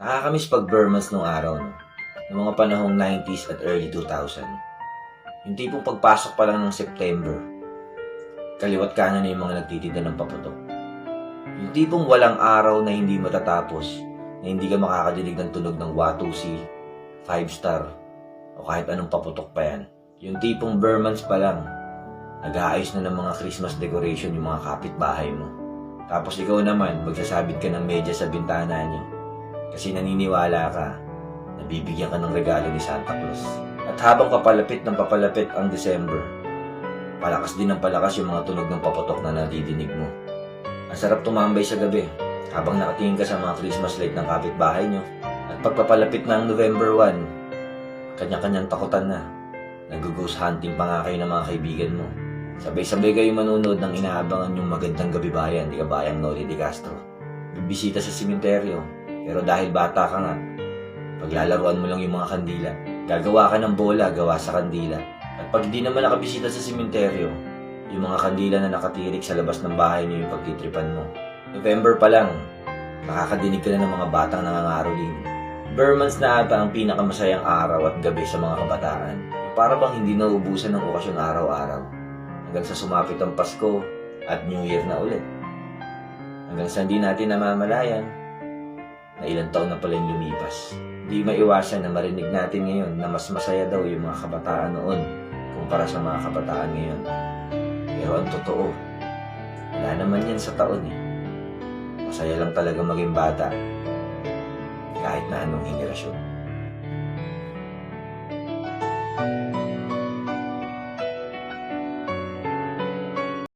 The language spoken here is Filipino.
Nakakamiss pag Burmans nung araw, no? Noong mga panahong 90s at early 2000. Yung tipong pagpasok pa lang ng September, kaliwat kanan na yung mga nagtitinda ng paputok. Yung tipong walang araw na hindi matatapos, na hindi ka makakadinig ng tunog ng Watusi, 5-star, o kahit anong paputok pa yan. Yung tipong Burmans pa lang, nag-aayos na ng mga Christmas decoration yung mga kapitbahay mo. Tapos ikaw naman, magsasabit ka ng medyas sa bintana niyo. Kasi naniniwala ka, nabibigyan ka ng regalo ni Santa Claus. At habang papalapit ng papalapit ang December, palakas din ng palakas yung mga tunog ng paputok na nadidinig mo. Ang sarap tumambay sa gabi, habang nakatingin ka sa mga Christmas light ng kapitbahay nyo. At pagpapalapit ng November 1, kanya-kanyang takutan na. Nag-ghost hunting pa nga kayo ng mga kaibigan mo. Sabay-sabay kayo manonood ng inaabangan yung Magandang Gabi Bayan, di kabayang Noli de Castro. Bibisita sa simenteryo, pero dahil bata ka nga, paglalaruan mo lang yung mga kandila. Gagawa ka ng bola, gawa sa kandila. At pag di naman nakabisita sa simenteryo, yung mga kandila na nakatirik sa labas ng bahay niyo yung pagtitripan mo. November pa lang, makakadinig ka na ng mga batang nangangaroling. Burmans na ata ang pinakamasayang araw at gabi sa mga kabataan. Para bang hindi nauubusan ng okasyon araw-araw. Hanggang sa sumapit ang Pasko at New Year na ulit. Hanggang sa hindi natin namamalayan na ilang taon na pala yung lumipas. Hindi maiwasan na marinig natin ngayon na mas masaya daw yung mga kabataan noon kumpara sa mga kabataan ngayon. Pero ang totoo, wala naman yan sa taon eh. Masaya lang talaga maging bata kahit na anong henerasyon.